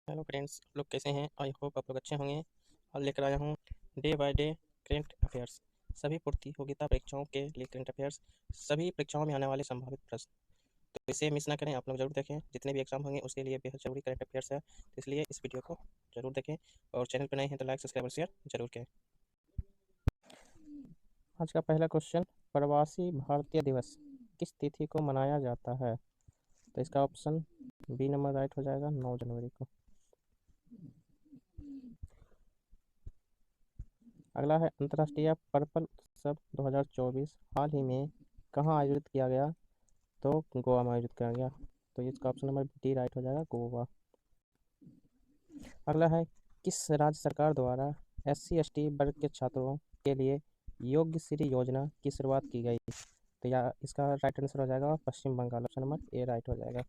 Hello friends, आप लोग कैसे हैं? आई होप आप लोग अच्छे होंगे। और लेकर आया हूँ day by day current affairs, सभी प्रतियोगिता परीक्षाओं के लिए करेंट अफेयर्स, सभी परीक्षाओं में आने वाले संभावित प्रश्न। तो इसे मिस ना करें, आप लोग जरूर देखें। जितने भी एग्जाम होंगे उसके लिए बेहद जरूरी करेंट अफेयर्स है, तो इसलिए इस वीडियो को जरूर देखें। और चैनल पर नए हैं तो लाइक सब्सक्राइब और शेयर जरूर करें। आज का पहला क्वेश्चन, प्रवासी भारतीय दिवस किस तिथि को मनाया जाता है? तो इसका ऑप्शन बी नंबर राइट हो जाएगा, 9 जनवरी को। अगला है अंतर्राष्ट्रीय पर्पल उत्सव 2024 हाल ही में कहाँ आयोजित किया गया? तो गोवा में आयोजित किया गया। तो इसका ऑप्शन नंबर डी राइट हो जाएगा, गोवा। अगला है किस राज्य सरकार द्वारा SC/ST वर्ग के छात्रों के लिए योग्य श्री योजना की शुरुआत की गई? तो या इसका राइट आंसर हो जाएगा Paschim Bangal, option number A right हो जाएगा।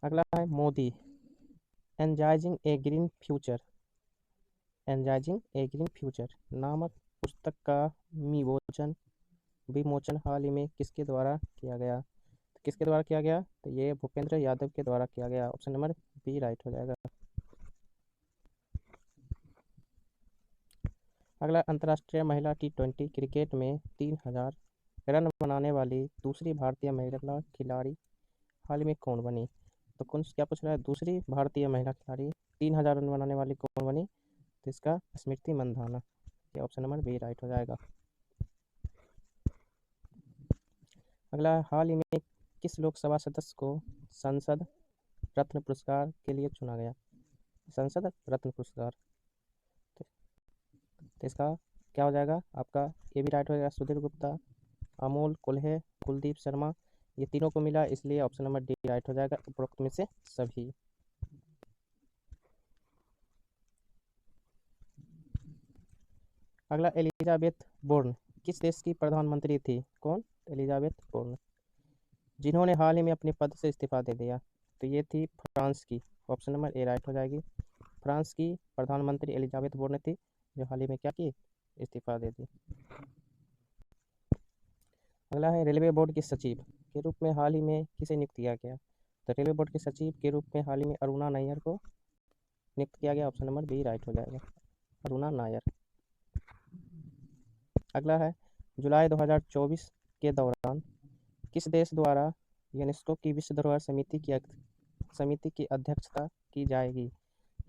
अगला है Modi energizing a green future नामक पुस्तक का विमोचन हाल ही में किसके द्वारा किया गया? तो किसके द्वारा किया गया? तो ये भूपेंद्र यादव के द्वारा किया गया, ऑप्शन नंबर बी राइट हो जाएगा। अगला अंतर्राष्ट्रीय महिला T20 क्रिकेट में 3000 रन बनाने वाली दूसरी भारतीय महिला खिलाड़ी हाल ही में कौन बनी? तो कौन क्या पूछ रहा है? दूसरी भारतीय महिला खिलाड़ी 3000 रन बनाने वाली कौन बनी? तो इसका स्मृति मंधाना, ये ऑप्शन नंबर बी राइट हो जाएगा। अगला हाल ही में किस लोकसभा सदस्य को संसद रत्न पुरस्कार के लिए चुना गया? संसद रत्न पुरस्कार, तो इसका क्या हो जाएगा आपका? ये भी राइट हो जाएगा, सुधीर गुप्ता, अमोल कुल्हे, कुलदीप शर्मा, ये तीनों को मिला, इसलिए ऑप्शन नंबर डी राइट हो जाएगा, उपरोक्त में से सभी। अगला एलिजाबेथ बोर्न किस देश की प्रधानमंत्री थी? कौन? एलिजाबेथ बोर्न, जिन्होंने हाल ही में अपने पद से इस्तीफा दे दिया। तो ये थी फ्रांस की, ऑप्शन नंबर ए राइट हो जाएगी। फ्रांस की प्रधानमंत्री एलिजाबेथ बोर्न थी, जो हाल ही में क्या की? इस्तीफा दे दी। अगला है रेलवे बोर्ड के सचिव के रूप में हाल ही में किसे नियुक्त किया गया? तो रेलवे बोर्ड के सचिव के रूप में हाल ही में अरुणा नायर को नियुक्त किया गया, ऑप्शन नंबर बी राइट हो जाएगा, अरुणा नायर। अगला है जुलाई 2024 के दौरान किस देश द्वारा यूनेस्को की विश्व धरोहर समिति की अध्यक्षता की जाएगी?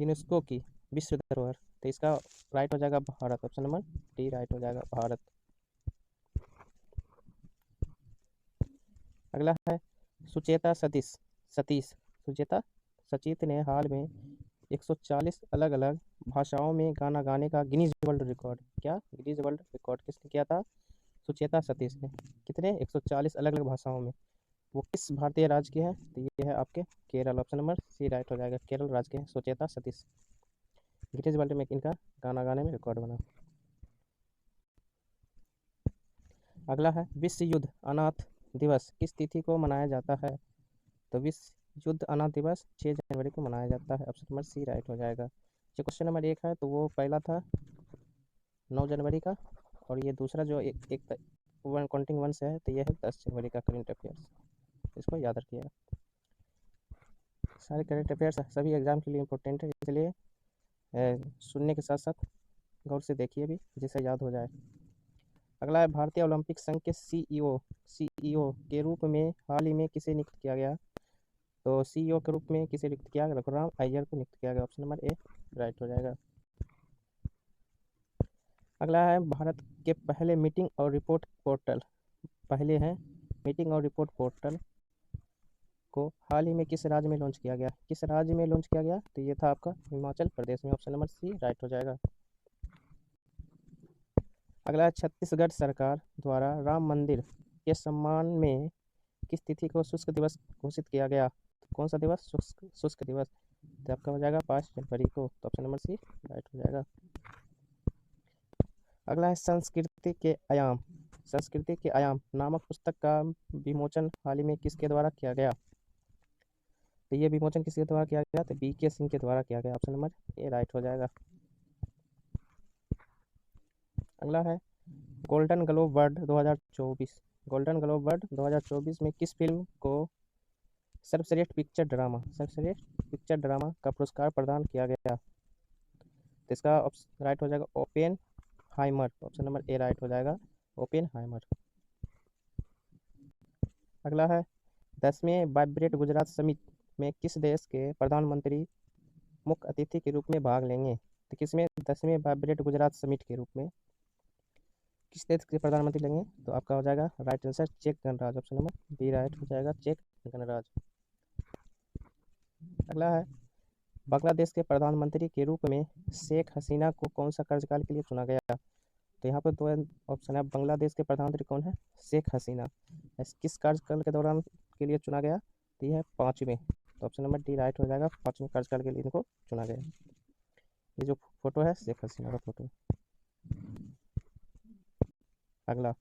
यूनेस्को की विश्व धरोहर, तो इसका राइट हो जाएगा Bharat, option number D right हो जाएगा, भारत। अगला है सुचेता सुचेता सचित ने हाल में 140 अलग अलग भाषाओं में गाना गाने का गिनीज वर्ल्ड रिकॉर्ड, क्या गिनीज वर्ल्ड रिकॉर्ड किसने किया था? सुचेता सतीश ने। कितने? 140 अलग अलग भाषाओं में। वो किस भारतीय राज्य के हैं? तो ये है आपके Kerala, option number C right हो जाएगा, केरल राज्य के हैं सुचेता सतीश। गिनीज वर्ल्ड में इनका गाना गाने में रिकॉर्ड बना। अगला है विश्व युद्ध अनाथ दिवस किस तिथि को मनाया जाता है? तो विश्व युद्ध अनाथ दिवस 6 जनवरी को मनाया जाता है, ऑप्शन नंबर सी राइट हो जाएगा। जो क्वेश्चन नंबर 1 है तो वो पहला था 9 जनवरी का, और ये दूसरा जो एक वन काउंटिंग वन से है तो ये है 10 जनवरी का करेंट अफेयर्स, इसको याद रखिएगा। सारे करेंट अफेयर्स सभी एग्जाम के लिए इम्पोर्टेंट है, इसलिए सुनने के साथ साथ गौर से देखिए भी, जिससे याद हो जाए। अगला है भारतीय ओलंपिक संघ के सीईओ के रूप में हाल ही में किसे नियुक्त किया गया? तो सीईओ के रूप में किसे नियुक्त किया गया? रघुराम अय्यर को नियुक्त किया गया, ऑप्शन नंबर ए राइट हो जाएगा। अगला है भारत के पहले मीटिंग और रिपोर्ट पोर्टल को हाल ही में किस राज्य में लॉन्च किया गया? किस राज्य में लॉन्च किया गया? तो ये था आपका हिमाचल प्रदेश में, ऑप्शन नंबर सी राइट हो जाएगा। अगला है छत्तीसगढ़ सरकार द्वारा राम मंदिर के सम्मान में किस तिथि को शुष्क दिवस घोषित किया गया? तो कौन सा दिवस? शुष्क दिवस, तो आपका हो जाएगा 5 जनवरी को, तो ऑप्शन नंबर सी राइट हो जाएगा। अगला है संस्कृति के आयाम नामक पुस्तक का विमोचन हाल ही में किसके द्वारा किया गया? तो ये विमोचन किसके द्वारा किया गया? तो BK सिंह के द्वारा किया गया, ऑप्शन नंबर ए राइट हो जाएगा। अगला है गोल्डन ग्लोब अवार्ड 2024 में किस फिल्म को सर्वश्रेष्ठ पिक्चर ड्रामा, सर्वश्रेष्ठ पिक्चर ड्रामा का पुरस्कार प्रदान किया गया, तो इसका राइट हो जाएगा open हाइमर, option number A right हो जाएगा, ओपेन हाइमर। अगला है 10वें वाइब्रेट गुजरात समिट में किस देश के प्रधानमंत्री मुख्य अतिथि के रूप में भाग लेंगे, तो किसमें 10वें वाइब्रेट गुजरात समिट के रूप में किस देश के प्रधानमंत्री लेंगे, तो आपका हो जाएगा राइट आंसर चेक गणराज्य, ऑप्शन नंबर बी राइट हो जाएगा, चेक गणराज्य। अगला है बांग्लादेश के प्रधानमंत्री के रूप में शेख हसीना को कौन सा कार्यकाल के लिए चुना गया, तो यहाँ पर दो ऑप्शन है, बांग्लादेश के प्रधानमंत्री कौन है, शेख हसीना, किस कार्यकाल के दौरान के लिए चुना गया, तो यह है 5वें, तो ऑप्शन नंबर डी राइट हो जाएगा, 5वें कार्यकाल के लिए इनको चुना गया। ये जो फोटो है शेख हसीना का फोटो। अगला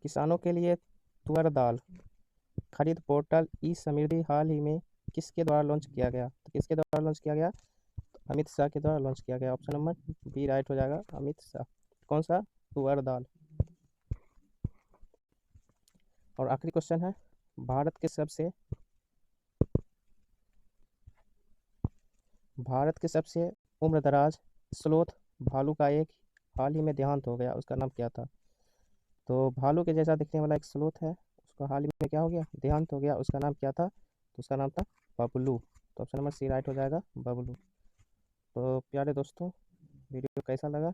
किसानों के लिए तुअर दाल खरीद पोर्टल ई समृद्धि हाल ही में किसके द्वारा लॉन्च किया गया, तो किसके द्वारा लॉन्च किया गया, तो अमित शाह के द्वारा लॉन्च किया गया, ऑप्शन नंबर बी राइट हो जाएगा, अमित शाह। कौन सा, तुअर दाल। और आखिरी क्वेश्चन है भारत के सबसे उम्रदराज स्लोथ भालू का एक हाल ही में देहांत हो गया, उसका नाम क्या था, तो भालू के जैसा दिखने वाला एक स्लोथ है, उसका हाल ही में क्या हो गया, देहांत हो गया, उसका नाम क्या था, तो उसका नाम था बबलू, तो ऑप्शन नंबर सी राइट हो जाएगा, बबलू। तो प्यारे दोस्तों, वीडियो कैसा लगा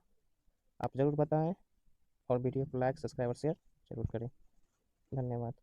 आप ज़रूर बताएं, और वीडियो को लाइक सब्सक्राइब और शेयर जरूर करें। धन्यवाद।